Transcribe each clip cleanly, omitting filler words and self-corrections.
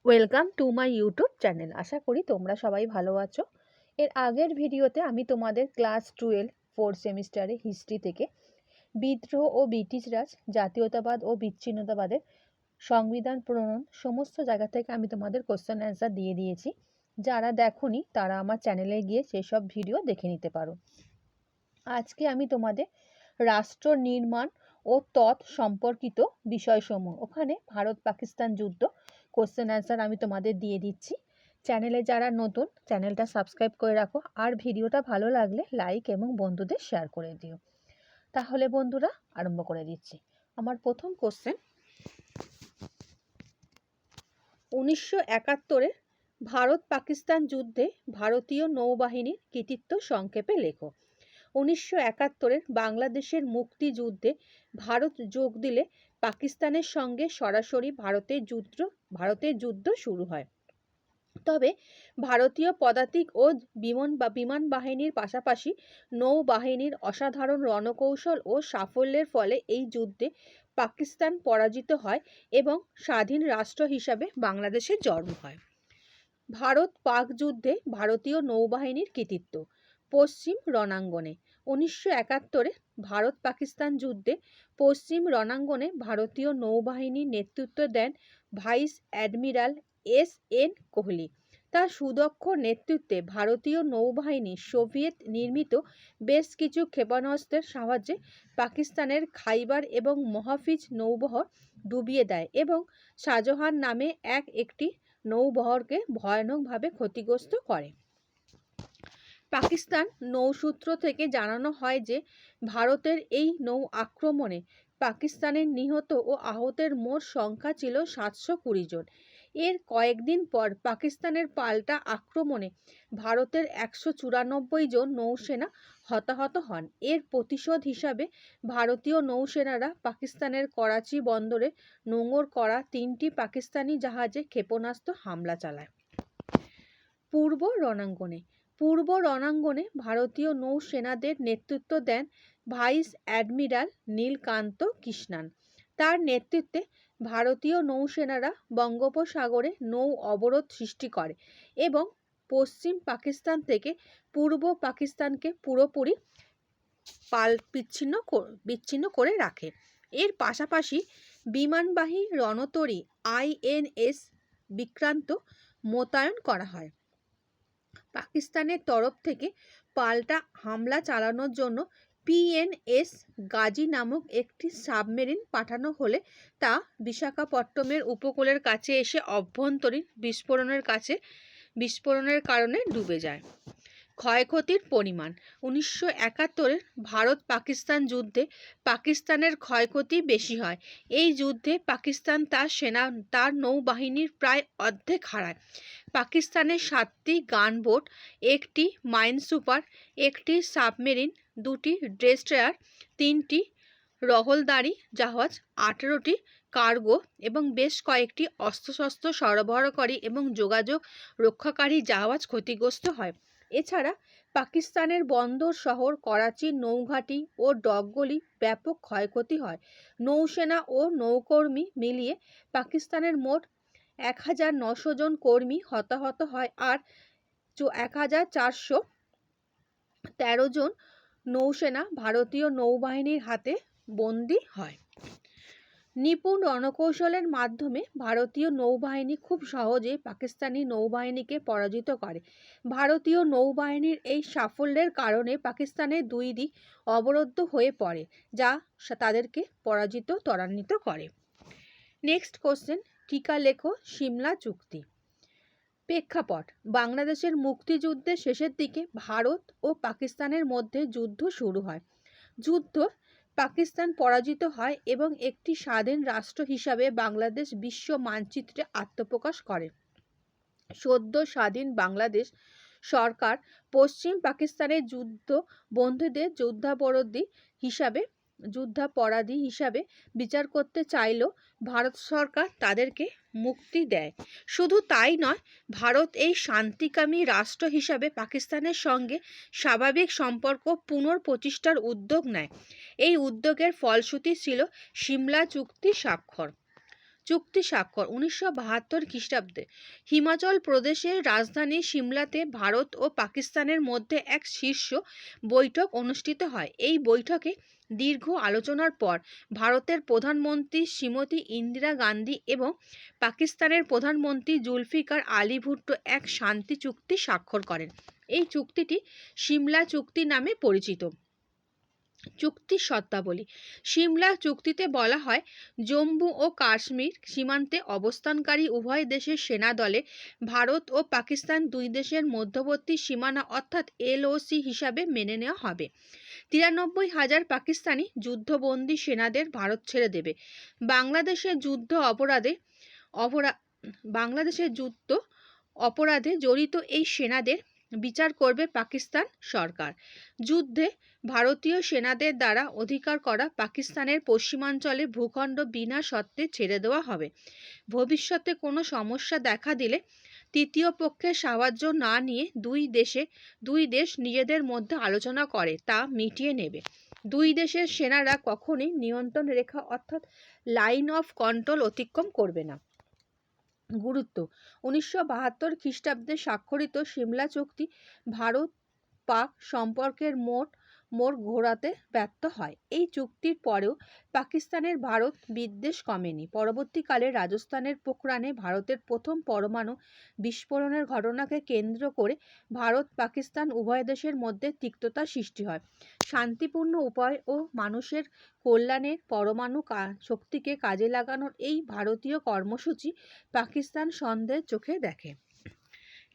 Welcome to my YouTube channel. আশা করি তোমরা সবাই ভালো আছো। এর আগের ভিডিওতে আমি তোমাদের ক্লাস 12 4th সেমিস্টারে হিস্ট্রি থেকে বিদ্রোহ ও ব্রিটিশ রাজ, জাতীয়তাবাদ ও বিচ্ছিন্নতাবাদের সংবিধান প্রণয়ন সমস্ত জায়গা থেকে আমি তোমাদের কোশ্চেন অ্যান্সার দিয়ে দিয়েছি। যারা দেখোনি তারা আমার চ্যানেলে গিয়ে সেসব ভিডিও দেখে নিতে পারো। আজকে আমি তোমাদের রাষ্ট্র নির্মাণ ও তৎ সম্পর্কিত বিষয়সমূহ, ওখানে ভারত পাকিস্তান যুদ্ধ কোশ্চেন অ্যান্সার আমি তোমাদের দিয়ে দিচ্ছি। চ্যানেলে যারা নতুন, চ্যানেলটা সাবস্ক্রাইব করে রাখো, আর ভিডিওটা ভালো লাগলে লাইক এবং বন্ধুদের শেয়ার করে দিও। তাহলে বন্ধুরা আরম্ভ করে দিচ্ছি। আমার প্রথম কোশ্চেন, 1971 ভারত পাকিস্তান যুদ্ধে ভারতীয় নৌবাহিনীর কৃতিত্ব সংক্ষেপে লেখো। 1971 বাংলাদেশের মুক্তিযুদ্ধে ভারত যোগ দিলে পাকিস্তানের সঙ্গে সরাসরি ভারতের যুদ্ধ শুরু হয়। তবে ভারতীয় পদাতিক ও বিমান বাহিনীর পাশাপাশি নৌবাহিনীর অসাধারণ রণকৌশল ও সাফল্যের ফলে এই যুদ্ধে পাকিস্তান পরাজিত হয় এবং স্বাধীন রাষ্ট্র হিসাবে বাংলাদেশের জন্ম হয়। ভারত পাক যুদ্ধে ভারতীয় নৌবাহিনীর কৃতিত্ব। পশ্চিম রণাঙ্গনে 1971 ভারত পাকিস্তান যুদ্ধে পশ্চিম রণাঙ্গনে ভারতীয় নৌবাহিনীর নেতৃত্ব দেন ভাইস অ্যাডমিরাল এস.এন. কোহলি। তার সুদক্ষ নেতৃত্বে ভারতীয় নৌবাহিনী সোভিয়েত নির্মিত বেশ কিছু ক্ষেপণাস্ত্রের সাহায্যে পাকিস্তানের খাইবার এবং মহাফিজ নৌবহর ডুবিয়ে দেয় এবং শাহজাহান নামে একটি নৌবহরকে ভয়ানকভাবে ক্ষতিগ্রস্ত করে। পাকিস্তান নৌসূত্র থেকে জানানো হয় যে ভারতের এই নৌ আক্রমণে পাকিস্তানের নিহত ও আহতের মোট সংখ্যা ছিল 720 জন। এর কয়েকদিন পর পাকিস্তানের পাল্টা আক্রমণে ভারতের 194 জন নৌসেনা হতাহত হন। এর প্রতিশোধ হিসাবে ভারতীয় নৌসেনারা পাকিস্তানের করাচি বন্দরে নোঙর করা 3টি পাকিস্তানি জাহাজে ক্ষেপণাস্ত্র হামলা চালায়। পূর্ব রণাঙ্গনে ভারতীয় নৌসেনাদের নেতৃত্ব দেন ভাইস অ্যাডমিরাল নীলকান্ত কৃষ্ণান। তার নেতৃত্বে ভারতীয় নৌসেনারা বঙ্গোপসাগরে নৌ অবরোধ সৃষ্টি করে এবং পশ্চিম পাকিস্তান থেকে পূর্ব পাকিস্তানকে পুরোপুরি বিচ্ছিন্ন করে রাখে। এর পাশাপাশি বিমানবাহী রণতরী INS বিক্রান্ত মোতায়েন করা হয়। পাকিস্তানের তরফ থেকে পাল্টা হামলা চালানোর জন্য PNS গাজী নামক একটি সাবমেরিন পাঠানো হলে তা বিশাখাপট্টনমের উপকূলের কাছে এসে অভ্যন্তরীণ বিস্ফোরণের কারণে ডুবে যায়। ক্ষয়ক্ষতির পরিমাণ। 1971 ভারত পাকিস্তান যুদ্ধে পাকিস্তানের ক্ষয়ক্ষতি বেশি হয়। এই যুদ্ধে পাকিস্তান তার নৌবাহিনীর প্রায় অর্ধেক হারায়। পাকিস্তানের 7টি গানবোট, একটি মাইনসুপার, একটি সাবমেরিন, 2টি ডেস্ট্রয়ার, 3টি রহলদারি জাহাজ, 18টি কার্গো এবং বেশ কয়েকটি অস্ত্রশস্ত্র সরবরাহকারী এবং যোগাযোগ রক্ষাকারী জাহাজ ক্ষতিগ্রস্ত হয়। এছাড়া পাকিস্তানের বন্দর শহর করাচির নৌঘাঁটি ও ডকগুলি ব্যাপক ক্ষয়ক্ষতি হয়। নৌসেনা ও নৌকর্মী মিলিয়ে পাকিস্তানের মোট 1900 জন কর্মী হতাহত হয় আর 1413 জন নৌসেনা ভারতীয় নৌবাহিনীর হাতে বন্দী হয়। নিপুণ রণকৌশলের মাধ্যমে ভারতীয় নৌবাহিনী খুব সহজে পাকিস্তানি নৌবাহিনীকে পরাজিত করে। ভারতীয় নৌবাহিনীর এই সাফল্যের কারণে পাকিস্তানের 2 দিক অবরুদ্ধ হয়ে পড়ে, যা তাদেরকে ত্বরান্বিত করে। নেক্সট কোশ্চেন, টিকা লেখো সিমলা চুক্তি। প্রেক্ষাপট, বাংলাদেশের মুক্তিযুদ্ধের শেষের দিকে ভারত ও পাকিস্তানের মধ্যে যুদ্ধ শুরু হয়। যুদ্ধ পাকিস্তান পরাজিত হয় এবং একটি স্বাধীন রাষ্ট্র হিসাবে বাংলাদেশ বিশ্ব মানচিত্রে আত্মপ্রকাশ করে। সদ্য স্বাধীন বাংলাদেশ সরকার পশ্চিম পাকিস্তানের যুদ্ধবন্দীদের যুদ্ধাপরাধী হিসাবে বিচার করতে চাইলেও ভারত সরকার তাদেরকে মুক্তি দেয়। শুধু তাই নয়, ভারত এই শান্তিকামী রাষ্ট্র হিসাবে পাকিস্তানের সঙ্গে স্বাভাবিক সম্পর্ক পুনঃপ্রতিষ্ঠার উদ্যোগ নেয়। এই উদ্যোগের ফলশ্রুতি ছিল সিমলা চুক্তি স্বাক্ষর। চুক্তি স্বাক্ষর 1972 খ্রিস্টাব্দে হিমাচল প্রদেশের রাজধানী সিমলাতে ভারত ও পাকিস্তানের মধ্যে এক শীর্ষ বৈঠক অনুষ্ঠিত হয়। এই বৈঠকে দীর্ঘ আলোচনার পর ভারতের প্রধানমন্ত্রী শ্রীমতী ইন্দিরা গান্ধী এবং পাকিস্তানের প্রধানমন্ত্রী জুলফিকার আলী ভুট্টো এক শান্তি চুক্তি স্বাক্ষর করেন। এই চুক্তিটি সিমলা চুক্তি নামে পরিচিত। চুক্তির শর্তাবলী। সিমলা চুক্তিতে বলা হয়, জম্মু ও কাশ্মীর সীমান্তে অবস্থানকারী উভয় দেশের সেনা দলে ভারত ও পাকিস্তান দুই দেশের মধ্যবর্তী সীমানা অর্থাৎ এলওসি হিসাবে মেনে নেওয়া হবে। 93,000 পাকিস্তানি যুদ্ধবন্দী সেনাদের ভারত ছেড়ে দেবে। বাংলাদেশের যুদ্ধ অপরাধে জড়িত এই সেনাদের বিচার করবে পাকিস্তান সরকার। যুদ্ধে ভারতীয় সেনাদের দ্বারা অধিকার করা পাকিস্তানের পশ্চিমাঞ্চলে ভূখণ্ড বিনা শর্তে ছেড়ে দেওয়া হবে। ভবিষ্যতে কোনো সমস্যা দেখা দিলে তৃতীয় পক্ষের সাহায্য না নিয়ে দুই দেশ নিজেদের মধ্যে আলোচনা করে তা মিটিয়ে নেবে। দুই দেশের সেনারা কখনোই নিয়ন্ত্রণ রেখা অর্থাৎ লাইন অফ কন্ট্রোল অতিক্রম করবে না। গুরুত্ব: 1972 খ্রিস্টাব্দে স্বাক্ষরিত সিমলা চুক্তি ভারত পাক সম্পর্কের মোড় ঘোরাতে ব্যর্থ হয়। এই চুক্তির পরেও পাকিস্তানের ভারত বিদ্বেষ কমেনি। পরবর্তীকালে রাজস্থানের পোখরানে ভারতের প্রথম পরমাণু বিস্ফোরণের ঘটনাকে কেন্দ্র করে ভারত পাকিস্তান উভয় দেশের মধ্যে তিক্ততা সৃষ্টি হয়। শান্তিপূর্ণ উপায় ও মানুষের কল্যাণের পরমাণু শক্তিকে কাজে লাগানোর এই ভারতীয় কর্মসূচি পাকিস্তান সন্দেহের চোখে দেখে।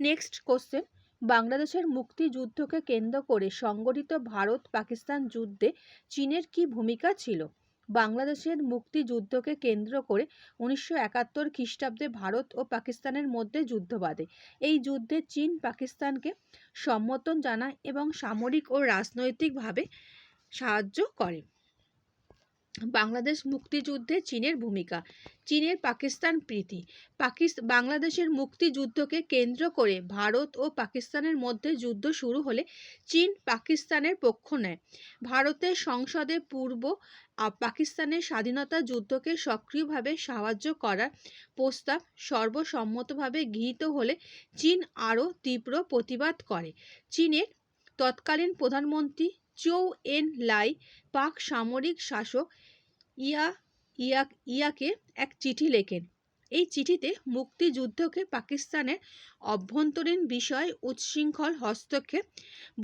নেক্সট কোশ্চেন, বাংলাদেশের মুক্তিযুদ্ধকে কেন্দ্র করে সংগঠিত ভারত পাকিস্তান যুদ্ধে চীনের কি ভূমিকা ছিল? বাংলাদেশের মুক্তিযুদ্ধকে কেন্দ্র করে 1971 খ্রিস্টাব্দে ভারত ও পাকিস্তানের মধ্যে যুদ্ধ বাধে। এই যুদ্ধে চীন পাকিস্তানকে সমর্থন জানায় এবং সামরিক ও রাজনৈতিকভাবে সাহায্য করে। বাংলাদেশ মুক্তিযুদ্ধে চীনের ভূমিকা। চীনের পাকিস্তান প্রীতি। বাংলাদেশের মুক্তিযুদ্ধকে কেন্দ্র করে ভারত ও পাকিস্তানের মধ্যে যুদ্ধ শুরু হলে চীন পাকিস্তানের পক্ষ নেয়। ভারতের সংসদে পূর্ব পাকিস্তানের স্বাধীনতা যুদ্ধকে সক্রিয়ভাবে সাহায্য করার প্রস্তাব সর্বসম্মতভাবে গৃহীত হলে চীন আরও তীব্র প্রতিবাদ করে। চীনের তৎকালীন প্রধানমন্ত্রী চৌ এন লাই পাক সামরিক শাসক ইয়াকে এক চিঠি লেখেন। এই চিঠিতে মুক্তিযুদ্ধকে পাকিস্তানের অভ্যন্তরীণ বিষয়ে উচ্ছৃঙ্খল হস্তক্ষেপ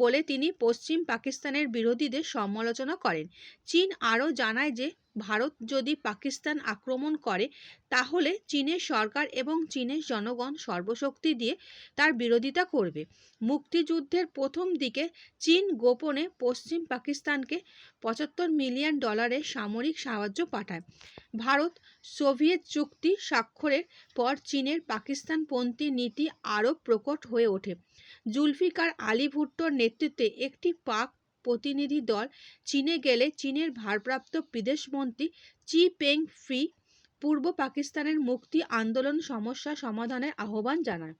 বলে তিনি পশ্চিম পাকিস্তানের বিরোধীদের সমালোচনা করেন। চীন আরও জানায় যে ভারত যদি পাকিস্তান আক্রমণ করে তাহলে চীনের সরকার এবং চীনের জনগণ সর্বশক্তি দিয়ে তার বিরোধিতা করবে। মুক্তিযুদ্ধের প্রথম দিকে চীন গোপনে পশ্চিম পাকিস্তানকে $75 মিলিয়ন সামরিক সাহায্য পাঠায়। ভারত সোভিয়েত চুক্তি স্বাক্ষরের পর চীনের পাকিস্তানপন্থী নীতি আরও প্রকট হয়ে ওঠে। জুলফিকার আলী ভুট্টোর নেতৃত্বে একটি পাক প্রতিনিধি দল চীনে গেলে চীনের ভারপ্রাপ্ত বিদেশমন্ত্রী চি পেং ফ্রি পূর্ব পাকিস্তানের মুক্তি আন্দোলন সমস্যা সমাধানের আহ্বান জানায়।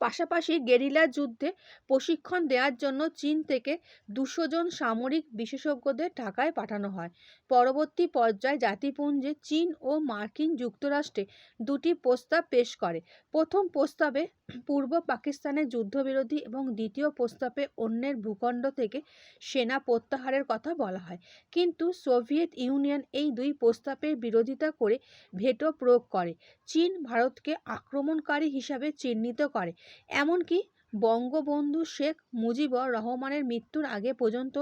পাশাপাশি গেরিলা যুদ্ধে প্রশিক্ষণ দেওয়ার জন্য চীন থেকে 200 জন সামরিক বিশেষজ্ঞদের ঢাকায় পাঠানো হয়। পরবর্তী পর্যায়ে জাতিপুঞ্জে চীন ও মার্কিন যুক্তরাষ্ট্রে দুটি প্রস্তাব পেশ করে। প্রথম প্রস্তাবে পূর্ব পাকিস্তানের যুদ্ধবিরোধী এবং দ্বিতীয় প্রস্তাবে অন্যের ভূখণ্ড থেকে সেনা প্রত্যাহারের কথা বলা হয়। কিন্তু সোভিয়েত ইউনিয়ন এই দুই প্রস্তাবের বিরোধিতা করে ভেটো প্রয়োগ করে। চীন ভারতকে আক্রমণকারী হিসাবে চিহ্নিত করে। এমনকি বঙ্গবন্ধু শেখ মুজিবুর রহমানের মৃত্যুর আগে পর্যন্ত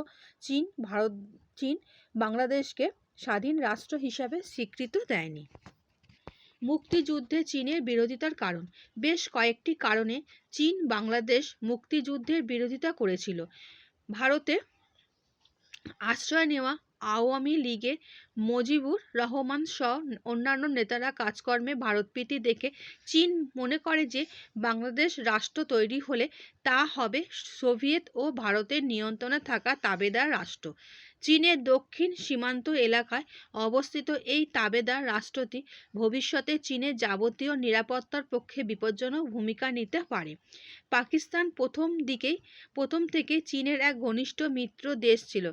চীন বাংলাদেশকে স্বাধীন রাষ্ট্র হিসাবে স্বীকৃতি দেয়নি। মুক্তিযুদ্ধে চীনের বিরোধিতার কারণ। বেশ কয়েকটি কারণে চীন বাংলাদেশ মুক্তিযুদ্ধের বিরোধিতা করেছিল। ভারতে আশ্রয় নেওয়া আওয়ামী লীগের মুজিবুর রহমান সহ অন্যান্য নেতারা কাজকর্মে ভারতপ্রীতি দেখে চীন মনে করে যে বাংলাদেশ রাষ্ট্র তৈরি হলে তা হবে সোভিয়েত ও ভারতের নিয়ন্ত্রণে থাকা তাবেদার রাষ্ট্র। চীনের দক্ষিণ সীমান্ত এলাকায় অবস্থিত এই তাবেদার রাষ্ট্রটি ভবিষ্যতে চীনের যাবতীয় নিরাপত্তার পক্ষে বিপজ্জনক ভূমিকা নিতে পারে। পাকিস্তান প্রথম থেকে চীনের এক ঘনিষ্ঠ মিত্র দেশ ছিল,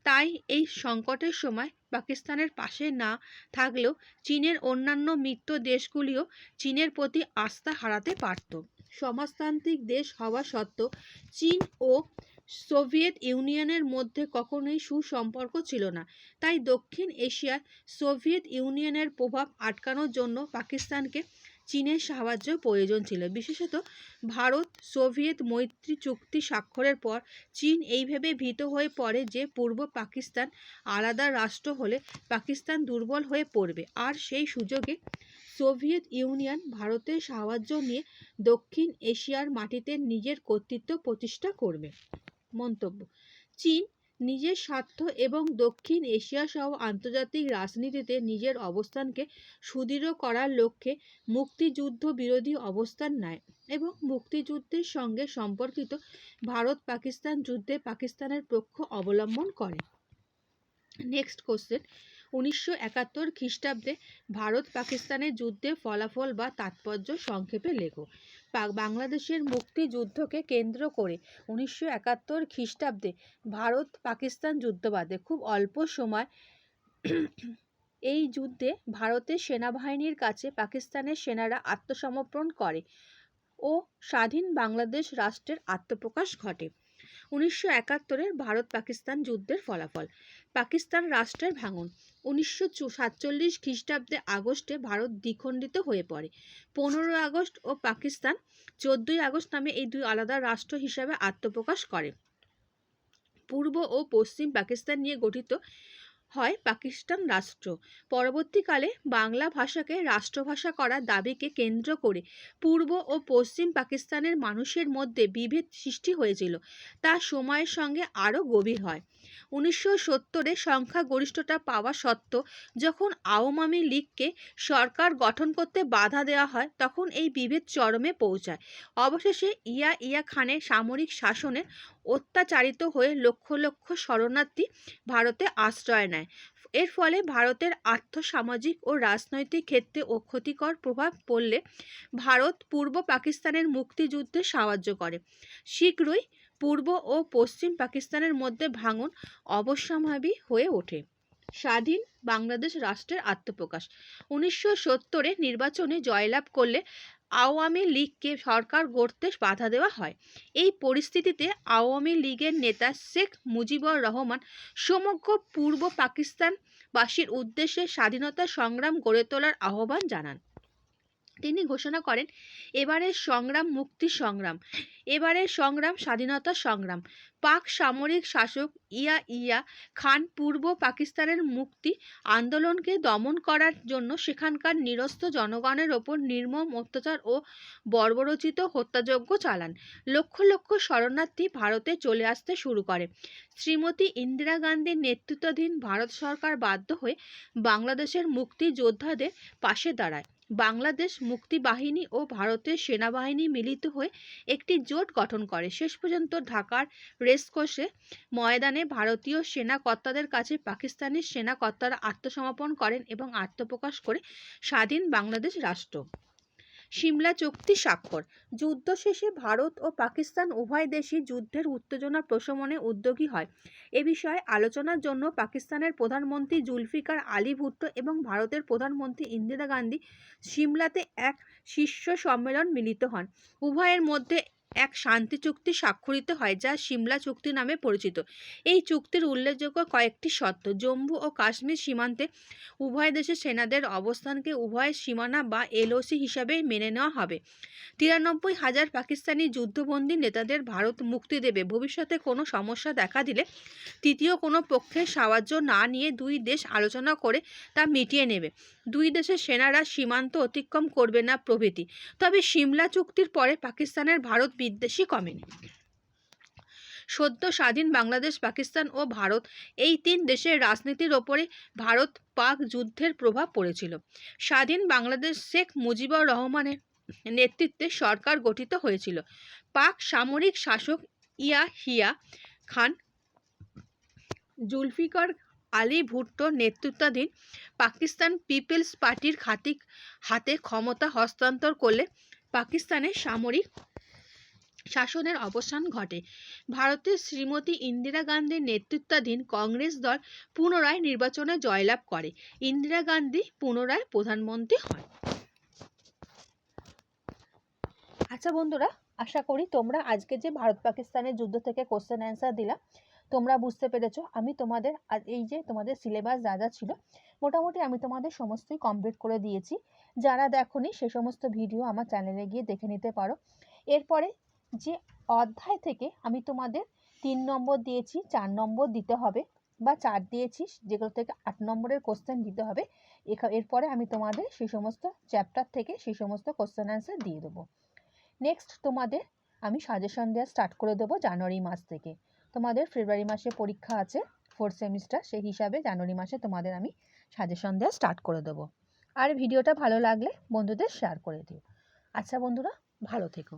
তাই এই সংকটের সময় পাকিস্তানের পাশে না থাকলেও চীনের অন্যান্য মিত্র দেশগুলিও চীনের প্রতি আস্থা হারাতে পারত। সমাজতান্ত্রিক দেশ হওয়া সত্ত্বেও চীন ও সোভিয়েত ইউনিয়নের মধ্যে কখনোই সুসম্পর্ক ছিল না, তাই দক্ষিণ এশিয়ায় সোভিয়েত ইউনিয়নের প্রভাব আটকানোর জন্য পাকিস্তানকে চীনের সাহায্য প্রয়োজন ছিল। বিশেষত ভারত সোভিয়েত মৈত্রী চুক্তি স্বাক্ষরের পর চীন এই ভেবে ভীত হয়ে পড়ে যে পূর্ব পাকিস্তান আলাদা রাষ্ট্র হলে পাকিস্তান দুর্বল হয়ে পড়বে, আর সেই সুযোগে সোভিয়েত ইউনিয়ন ভারতের সাহায্য নিয়ে দক্ষিণ এশিয়ার মাটিতে নিজের কর্তৃত্ব প্রতিষ্ঠা করবে। মন্তব্য: চীন নিজের স্বার্থ এবং দক্ষিণ এশিয়া সহ আন্তর্জাতিক রাজনীতিতে নিজের অবস্থানকে সুদৃঢ় করার লক্ষ্যে মুক্তিযুদ্ধ বিরোধী অবস্থান নেয় এবং মুক্তিযুদ্ধের সঙ্গে সম্পর্কিত ভারত পাকিস্তান যুদ্ধে পাকিস্তানের পক্ষ অবলম্বন করে। নেক্সট কোশ্চেন: 1971 খ্রিস্টাব্দে ভারত পাকিস্তানের যুদ্ধের ফলাফল বা তাৎপর্য সংক্ষেপে লেখো। বাংলাদেশের মুক্তিযুদ্ধকে কেন্দ্র করে 1971 খ্রিস্টাব্দে ভারত পাকিস্তান যুদ্ধ বাধে। খুব অল্প সময় এই যুদ্ধে ভারতের সেনাবাহিনীর কাছে পাকিস্তানের সেনারা আত্মসমর্পণ করে ও স্বাধীন বাংলাদেশ রাষ্ট্রের আত্মপ্রকাশ ঘটে। 1971 ভারত পাকিস্তান যুদ্ধের ফলাফল: পাকিস্তান রাষ্ট্রের ভাঙন। 1947 খ্রিস্টাব্দে আগস্টে ভারত দ্বিখণ্ডিত হয়ে পড়ে। 15 আগস্ট ও পাকিস্তান 14 আগস্ট নামে এই দুই আলাদা রাষ্ট্র হিসাবে আত্মপ্রকাশ করে। পূর্ব ও পশ্চিম পাকিস্তান নিয়ে গঠিত হয় পাকিস্তান রাষ্ট্র। পরবর্তীকালে বাংলা ভাষাকে রাষ্ট্রভাষা করার দাবিকে কেন্দ্র করে পূর্ব ও পশ্চিম পাকিস্তানের মানুষের মধ্যে বিভেদ সৃষ্টি হয়েছিল, তা সময়ের সঙ্গে আরও গভীর হয়। 1970-এ সংখ্যাগরিষ্ঠতা পাওয়া সত্ত্বেও যখন আওয়ামী লীগকে সরকার গঠন করতে বাধা দেওয়া হয়, তখন এই বিভেদ চরমে পৌঁছায়। অবশেষে ইয়া খানের সামরিক শাসনের অত্যাচারিত হয়ে লক্ষ লক্ষ শরণার্থী ভারতে আশ্রয় নেয়। এর ফলে ভারতের আর্থ-সামাজিক ও রাজনৈতিক ক্ষেত্রে ক্ষতিকর প্রভাব পড়লে ভারত পূর্ব পাকিস্তানের মুক্তিযুদ্ধে সাহায্য করে। শীঘ্রই পূর্ব ও পশ্চিম পাকিস্তানের মধ্যে ভাঙন অবশ্যম্ভাবী হয়ে ওঠে। স্বাধীন বাংলাদেশ রাষ্ট্রের আত্মপ্রকাশ। 1970-এ নির্বাচনে জয়লাভ করলে আওয়ামী লীগকে সরকার গড়তে বাধা দেওয়া হয়। এই পরিস্থিতিতে আওয়ামী লীগের নেতা শেখ মুজিবুর রহমান সমগ্র পূর্ব পাকিস্তানবাসীর উদ্দেশ্যে স্বাধীনতা সংগ্রাম গড়ে তোলার আহ্বান জানান। তিনি ঘোষণা করেন, এবারের সংগ্রাম মুক্তি সংগ্রাম, এবারের সংগ্রাম স্বাধীনতা সংগ্রাম। পাক সামরিক শাসক ইয়া খান পূর্ব পাকিস্তানের মুক্তি আন্দোলনকে দমন করার জন্য সেখানকার নিরস্ত্র জনগণের ওপর নির্মম অত্যাচার ও বর্বরোচিত হত্যাযজ্ঞ চালান। লক্ষ লক্ষ শরণার্থী ভারতে চলে আসতে শুরু করে। শ্রীমতী ইন্দিরা গান্ধীর নেতৃত্বাধীন ভারত সরকার বাধ্য হয়ে বাংলাদেশের মুক্তিযোদ্ধাদের পাশে দাঁড়ায়। বাংলাদেশ মুক্তি বাহিনী ও ভারতের সেনাবাহিনী মিলিত হয়ে একটি জোট গঠন করে। শেষ পর্যন্ত ঢাকার রেসকোর্সে ময়দানে ভারতীয় সেনা কর্তাদের কাছে পাকিস্তানি সেনা কর্তারা আত্মসমর্পণ করেন এবং আত্মপ্রকাশ করে স্বাধীন বাংলাদেশ রাষ্ট্র। সিমলা চুক্তি স্বাক্ষর। যুদ্ধ শেষে ভারত ও পাকিস্তান উভয় দেশই যুদ্ধের উত্তেজনা প্রশমনে উদ্যোগী হয়। এ বিষয়ে আলোচনার জন্য পাকিস্তানের প্রধানমন্ত্রী জুলফিকার আলী ভুট্টো এবং ভারতের প্রধানমন্ত্রী ইন্দিরা গান্ধী সিমলাতে এক শীর্ষ সম্মেলন মিলিত হন। উভয়ের মধ্যে এক শান্তি চুক্তি স্বাক্ষরিত হয়, যা সিমলা চুক্তি নামে পরিচিত। এই চুক্তির উল্লেখযোগ্য কয়েকটি শর্ত: জম্মু ও কাশ্মীর সীমান্তে উভয় দেশের সেনাদের অবস্থানকে উভয় সীমানা বা এলওসি হিসাবে মেনে নেওয়া হবে। 93,000 পাকিস্তানি যুদ্ধবন্দী নেতাদের ভারত মুক্তি দেবে। ভবিষ্যতে কোনো সমস্যা দেখা দিলে তৃতীয় কোনো পক্ষের সাহায্য না নিয়ে দুই দেশ আলোচনা করে তা মিটিয়ে নেবে। দুই দেশের সেনারা সীমান্ত অতিক্রম করবে না প্রভৃতি। তবে সিমলা চুক্তির পরে পাকিস্তানের ভারত বিদ্বেষী কমেনি। সদ্য স্বাধীন বাংলাদেশ, পাকিস্তান ও ভারত এই তিন দেশের রাজনীতির ওপরে ভারত পাক যুদ্ধের প্রভাব পড়েছিল। স্বাধীন বাংলাদেশ শেখ মুজিবুর রহমানের নেতৃত্বে সরকার গঠিত হয়েছিল। পাক সামরিক শাসক ইয়া খান জুলফিকার আলী ভুট্টোর নেতৃত্বাধীন পাকিস্তান পিপলস পার্টির হাতে ক্ষমতা হস্তান্তর করলে পাকিস্তানের সামরিক শাসনের অবসান ঘটে। ভারতের শ্রীমতী ইন্দিরা গান্ধীর নেতৃত্বাধীন কংগ্রেস দল পুনরায় নির্বাচনে জয়লাভ করে। ইন্দিরা গান্ধী পুনরায় প্রধানমন্ত্রী হন। আচ্ছা বন্ধুরা, আশা করি তোমরা আজকে যে ভারত পাকিস্তানের যুদ্ধ থেকে কোশ্চেন অ্যান্সার দিলাম তোমরা বুঝতে পেরেছো। আমি তোমাদের এই যে তোমাদের সিলেবাস যা যা ছিল মোটামুটি আমি তোমাদের সমস্তই কমপ্লিট করে দিয়েছি। যারা দেখোনি সে সমস্ত ভিডিও আমার চ্যানেলে গিয়ে দেখে নিতে পারো। এরপরে যে অধ্যায় থেকে আমি তোমাদের 3 নম্বর দিয়েছি, 4 নম্বর দিতে হবে বা 4 দিয়েছি, যেগুলো থেকে 8 নম্বরের কোশ্চেন দিতে হবে, এরপরে আমি তোমাদের সেই সমস্ত চ্যাপ্টার থেকে সেই সমস্ত কোশ্চেন অ্যান্সার দিয়ে দেবো। নেক্সট তোমাদের আমি সাজেশন দেওয়া স্টার্ট করে দেবো জানুয়ারি মাস থেকে। তোমাদের ফেব্রুয়ারি মাসে পরীক্ষা আছে 4th সেমিস্টার, সেই হিসাবে জানুয়ারি মাসে তোমাদের আমি সাজেশন দেওয়া স্টার্ট করে দেবো। আর ভিডিওটা ভালো লাগলে বন্ধুদের শেয়ার করে দিও। আচ্ছা বন্ধুরা, ভালো থেকো।